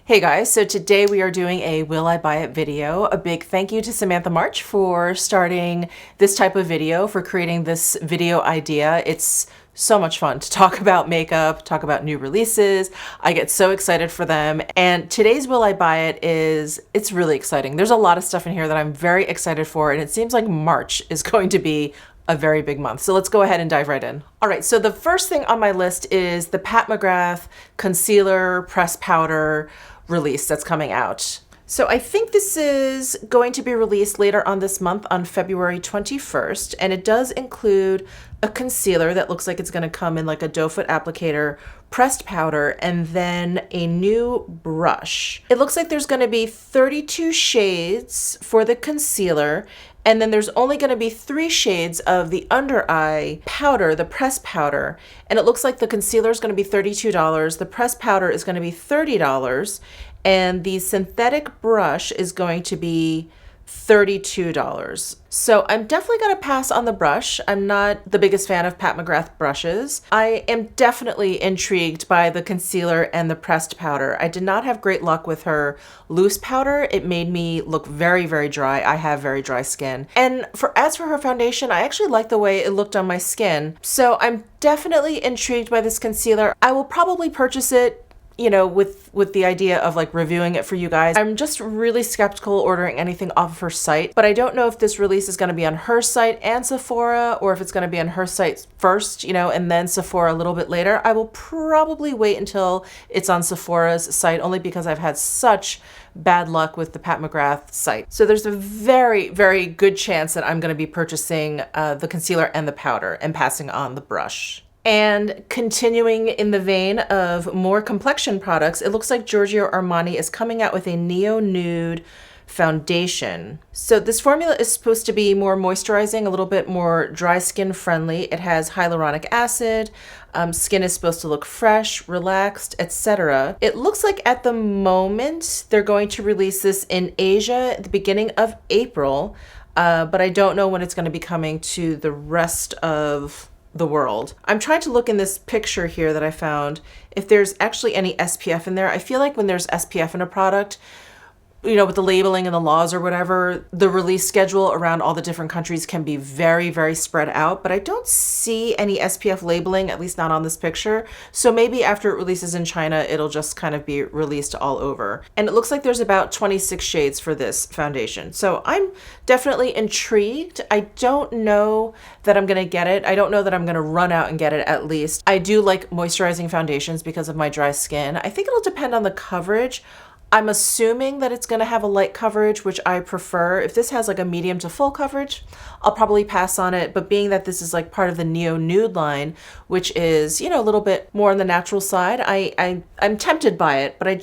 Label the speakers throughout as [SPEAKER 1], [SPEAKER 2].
[SPEAKER 1] Hey guys, so today we are doing a Will I Buy It video. A big thank you to Samantha March for starting this type of video, for creating this video idea. It's so much fun to talk about makeup, talk about new releases. I get so excited for them. And today's Will I Buy It it's really exciting. There's a lot of stuff in here that I'm very excited for, and it seems like March is going to be a very big month. So let's go ahead and dive right in. All right, so the first thing on my list is the Pat McGrath Concealer Press Powder release that's coming out. So I think this is going to be released later on this month on February 21st, and it does include a concealer that looks like it's going to come in like a doe foot applicator, pressed powder, and then a new brush. It looks like there's going to be 32 shades for the concealer, and then there's only going to be 3 shades of the under eye powder, the pressed powder. And it looks like the concealer is going to be $32. The pressed powder is going to be $30. And the synthetic brush is going to be $32. So I'm definitely going to pass on the brush. I'm not the biggest fan of Pat McGrath brushes. I am definitely intrigued by the concealer and the pressed powder. I did not have great luck with her loose powder. It made me look very, very dry. I have very dry skin. And as for her foundation, I actually like the way it looked on my skin. So I'm definitely intrigued by this concealer. I will probably purchase it, you know, with the idea of like reviewing it for you guys. I'm just really skeptical ordering anything off of her site, but I don't know if this release is going to be on her site and Sephora, or if it's going to be on her site first, you know, and then Sephora a little bit later. I will probably wait until it's on Sephora's site, only because I've had such bad luck with the Pat McGrath site. So there's a very, very good chance that I'm going to be purchasing the concealer and the powder and passing on the brush. And continuing in the vein of more complexion products, it looks like Giorgio Armani is coming out with a Neo Nude foundation. So this formula is supposed to be more moisturizing, a little bit more dry skin friendly. It has hyaluronic acid. Skin is supposed to look fresh, relaxed, etc. It looks like at the moment they're going to release this in Asia at the beginning of April, but I don't know when it's going to be coming to the rest of the world. I'm trying to look in this picture here that I found if there's actually any SPF in there. I feel like when there's SPF in a product, you know, with the labeling and the laws or whatever, the release schedule around all the different countries can be very, very spread out, but I don't see any SPF labeling, at least not on this picture. So maybe after it releases in China, it'll just kind of be released all over. And it looks like there's about 26 shades for this foundation. So I'm definitely intrigued. I don't know that I'm gonna get it. I don't know that I'm gonna run out and get it at least. I do like moisturizing foundations because of my dry skin. I think it'll depend on the coverage. I'm assuming that it's going to have a light coverage, which I prefer. If this has like a medium to full coverage, I'll probably pass on it. But being that this is like part of the Neo Nude line, which is, you know, a little bit more on the natural side, I'm tempted by it, but I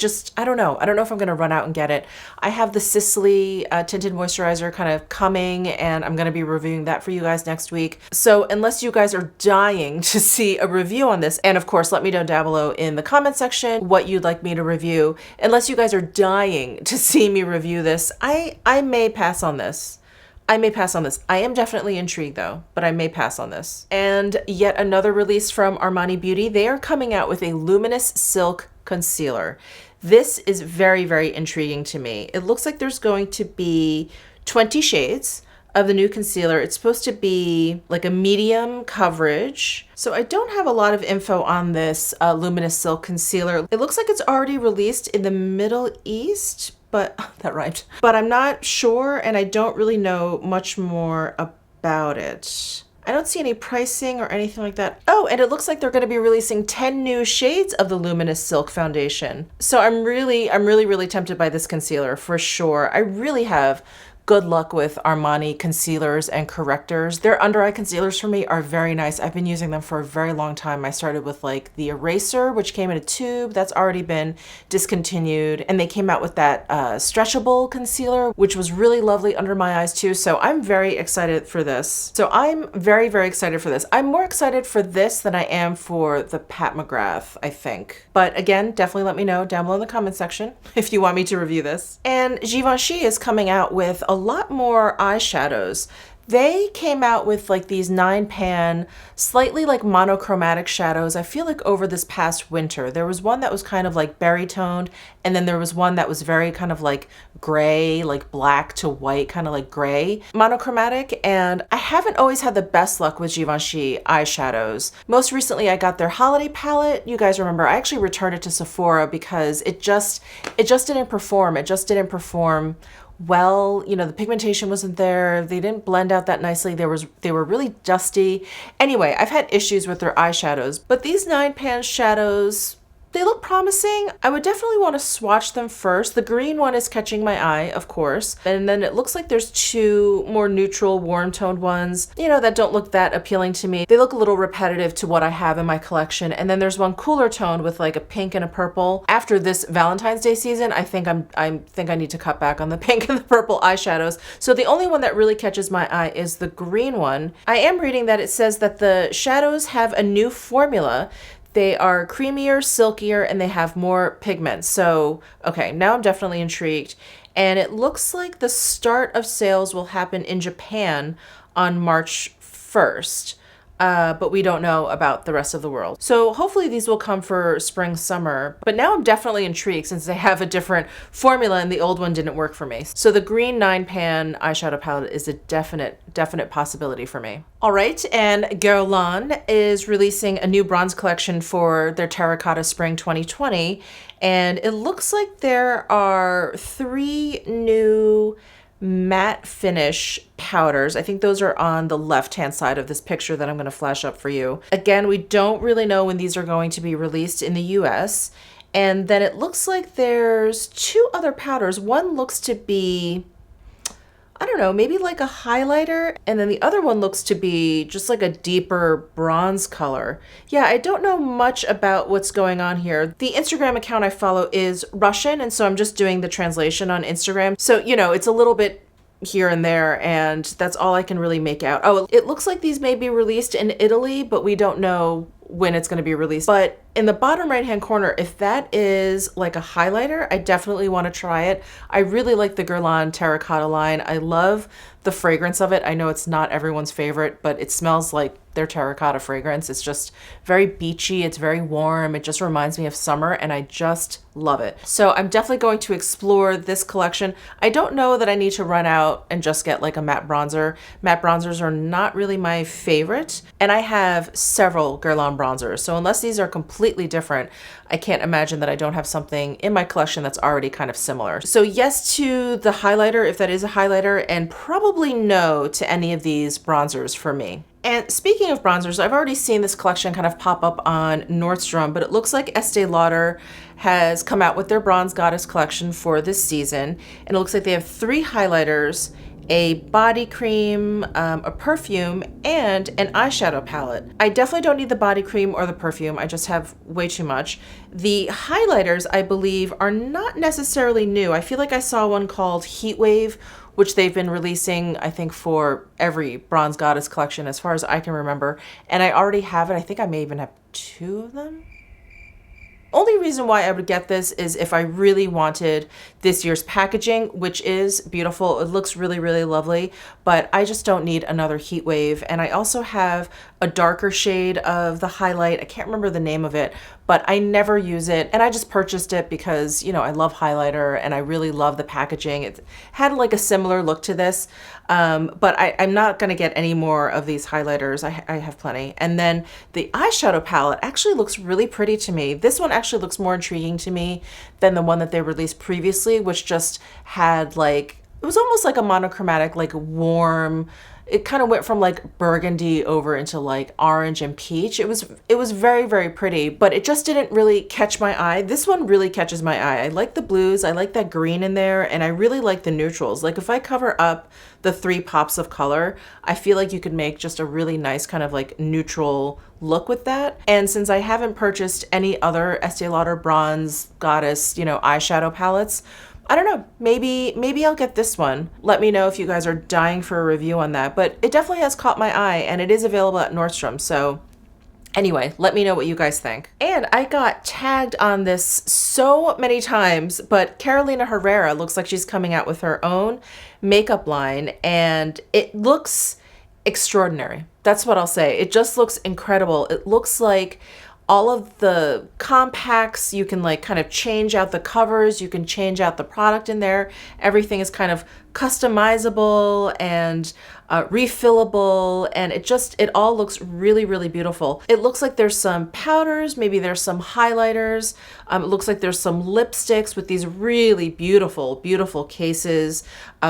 [SPEAKER 1] don't know. I don't know if I'm going to run out and get it. I have the Sicily tinted moisturizer kind of coming, and I'm going to be reviewing that for you guys next week. So unless you guys are dying to see a review on this, and of course, let me know down below in the comment section what you'd like me to review. Unless you guys are dying to see me review this, I may pass on this. I may pass on this. I am definitely intrigued though, but I may pass on this. And yet another release from Armani Beauty. They are coming out with a Luminous Silk Concealer. This is very, very intriguing to me. It looks like there's going to be 20 shades of the new concealer. It's supposed to be like a medium coverage. So I don't have a lot of info on this Luminous Silk Concealer. It looks like it's already released in the Middle East, but that rhymed. But I'm not sure, and I don't really know much more about it. I don't see any pricing or anything like that. Oh, and it looks like they're going to be releasing 10 new shades of the Luminous Silk Foundation. So I'm really, really tempted by this concealer for sure. I really have good luck with Armani concealers and correctors. Their under eye concealers for me are very nice. I've been using them for a very long time. I started with like the eraser, which came in a tube. That's already been discontinued. And they came out with that stretchable concealer, which was really lovely under my eyes too. So I'm very excited for this. So I'm very, very excited for this. I'm more excited for this than I am for the Pat McGrath, I think. But again, definitely let me know down below in the comment section if you want me to review this. And Givenchy is coming out with a lot more eyeshadows. They came out with like these 9-pan, slightly like monochromatic shadows. I feel like over this past winter, there was one that was kind of like berry toned, and then there was one that was very kind of like gray, like black to white, kind of like gray, monochromatic. And I haven't always had the best luck with Givenchy eyeshadows. Most recently, I got their holiday palette. You guys remember, I actually returned it to Sephora because it just didn't perform. It just didn't perform well. You know, the pigmentation wasn't there. They didn't blend out that nicely. They were really dusty. Anyway, I've had issues with their eyeshadows, but these 9-pan shadows, they look promising. I would definitely want to swatch them first. The green one is catching my eye, of course. And then it looks like there's 2 more neutral, warm toned ones, you know, that don't look that appealing to me. They look a little repetitive to what I have in my collection. And then there's one cooler toned with like a pink and a purple. After this Valentine's Day season, I think I need to cut back on the pink and the purple eyeshadows. So the only one that really catches my eye is the green one. I am reading that it says that the shadows have a new formula. They are creamier, silkier, and they have more pigment. So, okay, now I'm definitely intrigued. And it looks like the start of sales will happen in Japan on March 1st. But we don't know about the rest of the world. So hopefully these will come for spring, summer. But now I'm definitely intrigued since they have a different formula and the old one didn't work for me. So the green 9-pan eyeshadow palette is a definite possibility for me. All right, and Geralyn is releasing a new bronze collection for their Terracotta Spring 2020. And it looks like there are 3 new matte finish powders. I think those are on the left-hand side of this picture that I'm going to flash up for you. Again, we don't really know when these are going to be released in the US. And then it looks like there's 2 other powders. One looks to be, I don't know, maybe like a highlighter. And then the other one looks to be just like a deeper bronze color. Yeah, I don't know much about what's going on here. The Instagram account I follow is Russian, and so I'm just doing the translation on Instagram. So, you know, it's a little bit here and there, and that's all I can really make out. Oh, it looks like these may be released in Italy, but we don't know when it's going to be released. But in the bottom right hand corner, if that is like a highlighter, I definitely want to try it. I really like the Geralyn Terracotta line. I love the fragrance of it. I know it's not everyone's favorite, but it smells like their terracotta fragrance. It's just very beachy. It's very warm. It just reminds me of summer, and I just love it. So I'm definitely going to explore this collection. I don't know that I need to run out and just get like a matte bronzer. Matte bronzers are not really my favorite, and I have several Geralyn bronzers. So unless these are completely different, I can't imagine that I don't have something in my collection that's already kind of similar. So yes to the highlighter, if that is a highlighter, and probably no to any of these bronzers for me. And speaking of bronzers, I've already seen this collection kind of pop up on Nordstrom, but it looks like Este Lauder has come out with their Bronze Goddess collection for this season. And it looks like they have 3 highlighters, a body cream, a perfume, and an eyeshadow palette. I definitely don't need the body cream or the perfume. I just have way too much. The highlighters, I believe, are not necessarily new. I feel like I saw one called Heat Wave, which they've been releasing, I think, for every Bronze Goddess collection as far as I can remember. And I already have it. I think I may even have 2 of them. Only reason why I would get this is if I really wanted this year's packaging, which is beautiful. It looks really, really lovely, but I just don't need another heat wave. And I also have a darker shade of the highlight. I can't remember the name of it, but I never use it. And I just purchased it because, you know, I love highlighter and I really love the packaging. It had like a similar look to this, but I'm not gonna get any more of these highlighters. I have plenty. And then the eyeshadow palette actually looks really pretty to me. This one actually looks more intriguing to me than the one that they released previously, which just had like, it was almost like a monochromatic, like warm, it kind of went from like burgundy over into like orange and peach. It was very, very pretty, but it just didn't really catch my eye. This one really catches my eye. I like the blues, I like that green in there, and I really like the neutrals. Like if I cover up the 3 pops of color, I feel like you could make just a really nice kind of like neutral look with that. And since I haven't purchased any other Estee Lauder Bronze Goddess, you know, eyeshadow palettes, I don't know, maybe I'll get this one. Let me know if you guys are dying for a review on that, but it definitely has caught my eye and it is available at Nordstrom. So Anyway, let me know what you guys think. And I got tagged on this so many times, but Carolina Herrera looks like she's coming out with her own makeup line, and it looks extraordinary. That's what I'll say. It just looks incredible. It looks like all of the compacts, you can like kind of change out the covers, you can change out the product in there. Everything is kind of customizable and refillable, and it all looks really, really beautiful. It looks like there's some powders, maybe there's some highlighters. It looks like there's some lipsticks with these really beautiful, beautiful cases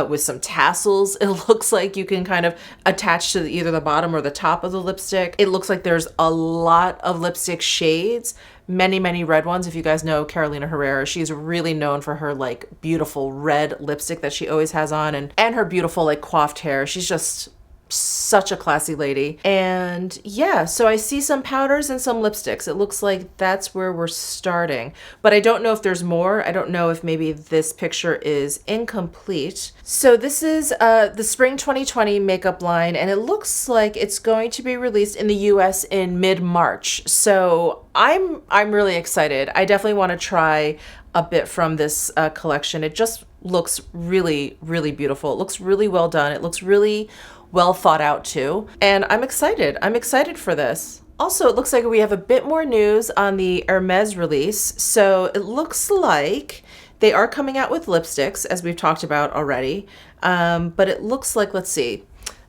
[SPEAKER 1] with some tassels. It looks like you can kind of attach to either the bottom or the top of the lipstick. It looks like there's a lot of lipstick shades, many, many red ones. If you guys know Carolina Herrera, she's really known for her like beautiful red lipstick that she always has on, and her beautiful like coiffed hair. She's just such a classy lady. And yeah, so I see some powders and some lipsticks. It looks like that's where we're starting, but I don't know if there's more. I don't know if maybe this picture is incomplete. So this is the spring 2020 makeup line, and it looks like it's going to be released in the US in mid-March. So I'm really excited. I definitely want to try a bit from this collection. It just looks really, really beautiful. It looks really well done. It looks really well thought out too. And I'm excited. I'm excited for this. Also, it looks like we have a bit more news on the Hermes release. So it looks like they are coming out with lipsticks, as we've talked about already. But it looks like, let's see,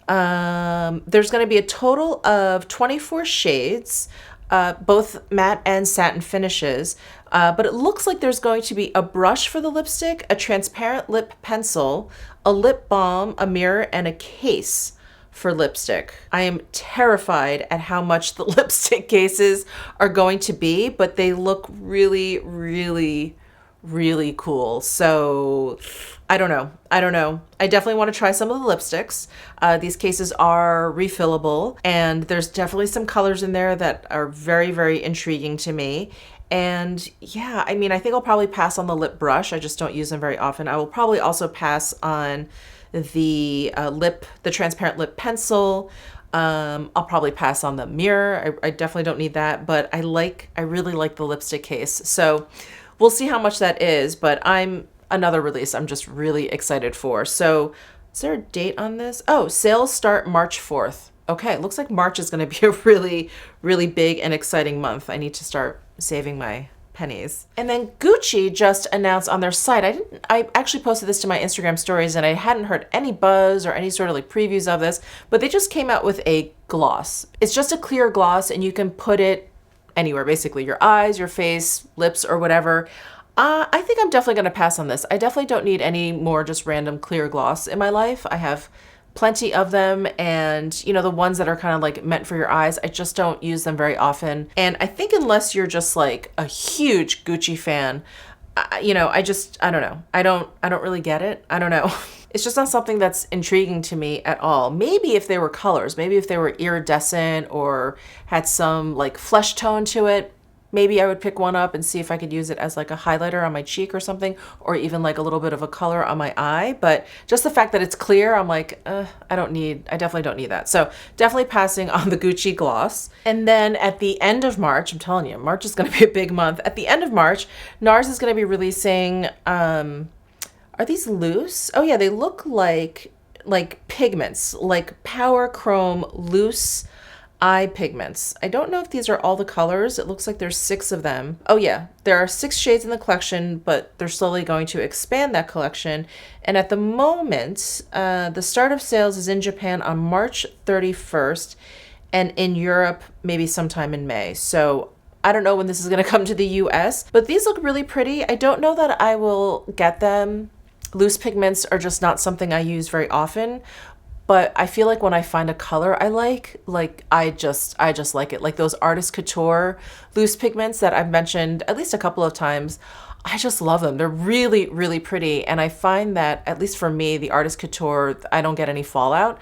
[SPEAKER 1] there's going to be a total of 24 shades, both matte and satin finishes. But it looks like there's going to be a brush for the lipstick, a transparent lip pencil, a lip balm, a mirror, and a case for lipstick. I am terrified at how much the lipstick cases are going to be, but they look really, really, really cool. So I don't know. I definitely want to try some of the lipsticks. These cases are refillable, and there's definitely some colors in there that are very, very intriguing to me. And yeah, I mean, I think I'll probably pass on the lip brush. I just don't use them very often. I will probably also pass on the the transparent lip pencil. I'll probably pass on the mirror. I definitely don't need that, but I really like the lipstick case. So we'll see how much that is, but another release I'm just really excited for. So is there a date on this? Oh, sales start March 4th. Okay, it looks like March is going to be a really, really big and exciting month. I need to start saving my pennies. And then Gucci just announced on their site, I actually posted this to my Instagram stories, and I hadn't heard any buzz or any sort of like previews of this, but they just came out with a gloss. It's just a clear gloss, and you can put it anywhere, basically your eyes, your face, lips, or whatever. I think I'm definitely going to pass on this. I definitely don't need any more just random clear gloss in my life. I have plenty of them, and you know, the ones that are kind of like meant for your eyes, I just don't use them very often. And I think unless you're just like a huge Gucci fan, you know, I don't know. I don't really get it. I don't know. It's just not something that's intriguing to me at all. Maybe if they were colors, maybe if they were iridescent or had some like flesh tone to it, maybe I would pick one up and see if I could use it as like a highlighter on my cheek or something, or even like a little bit of a color on my eye. But just the fact that it's clear, I'm like, I definitely don't need that. So definitely passing on the Gucci gloss. And then at the end of March, I'm telling you, March is going to be a big month. At the end of March, NARS is going to be releasing, are these loose? Oh yeah, they look like pigments, like Power Chrome loose eye pigments. I don't know if these are all the colors. It looks like there's 6 of them. Oh yeah, there are 6 shades in the collection, but they're slowly going to expand that collection. And at the moment, the start of sales is in Japan on March 31st, and in Europe, maybe sometime in May. So I don't know when this is gonna come to the US, but these look really pretty. I don't know that I will get them. Loose pigments are just not something I use very often. But I feel like when I find a color I like I just like it. Like those Artist Couture loose pigments that I've mentioned at least a couple of times, I just love them. They're really, really pretty. And I find that, at least for me, the Artist Couture, I don't get any fallout.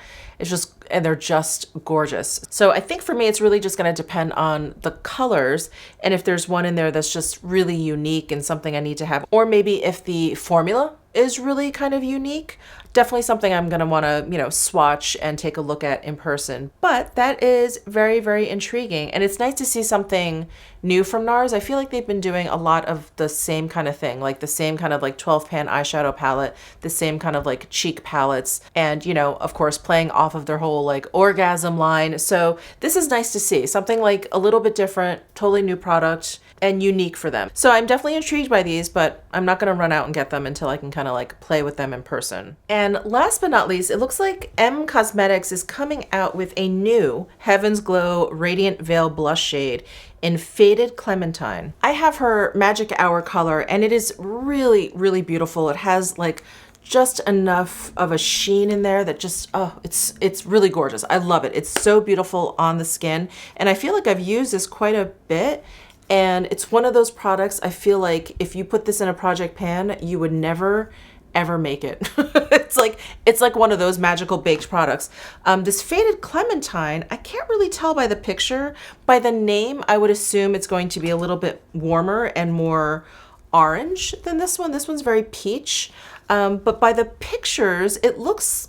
[SPEAKER 1] And they're just gorgeous. So I think for me, it's really just gonna depend on the colors, and if there's one in there that's just really unique and something I need to have, or maybe if the formula is really kind of unique. Definitely something I'm gonna wanna, you know, swatch and take a look at in person. But that is very, very intriguing. And it's nice to see something new from NARS. I feel like they've been doing a lot of the same kind of thing, like the same kind of like 12 pan eyeshadow palette, the same kind of like cheek palettes, and, you know, of course, playing off of their whole like orgasm line. So this is nice to see something like a little bit different, totally new product and unique for them. So I'm definitely intrigued by these, but I'm not gonna run out and get them until I can kind of like play with them in person. And last but not least, it looks like M Cosmetics is coming out with a new Heaven's Glow Radiant Veil Blush shade in Faded Clementine. I have her Magic Hour color and it is really, really beautiful. It has like just enough of a sheen in there that just, oh, it's really gorgeous. I love it. It's so beautiful on the skin. And I feel like I've used this quite a bit. And it's one of those products I feel like if you put this in a project pan, you would never ever make it. it's like one of those magical baked products. This Faded Clementine, I can't really tell by the picture. By the name, I would assume it's going to be a little bit warmer and more orange than this one. This one's very peach. But by the pictures, it looks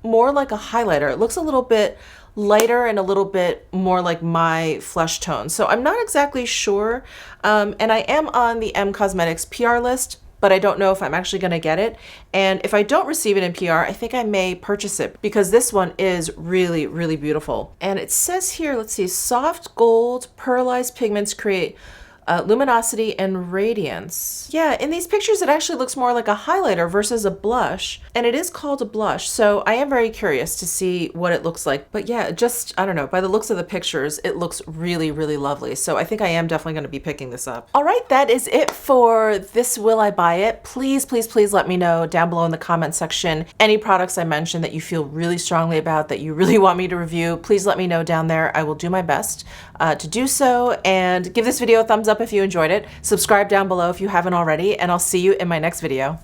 [SPEAKER 1] more like a highlighter. It looks a little bit lighter and a little bit more like my flesh tone. So I'm not exactly sure. And I am on the M Cosmetics PR list, but I don't know if I'm actually gonna get it. And if I don't receive it in PR, I think I may purchase it because this one is really, really beautiful. And it says here, let's see, soft gold pearlized pigments create luminosity and radiance. Yeah, in these pictures, it actually looks more like a highlighter versus a blush, and it is called a blush. So I am very curious to see what it looks like. But yeah, just, I don't know, by the looks of the pictures, it looks really, really lovely. So I think I am definitely gonna be picking this up. All right, that is it for this Will I Buy It? Please, please, please let me know down below in the comment section any products I mentioned that you feel really strongly about, that you really want me to review. Please let me know down there. I will do my best to do so, and give this video a thumbs up if you enjoyed it. Subscribe down below if you haven't already, and I'll see you in my next video.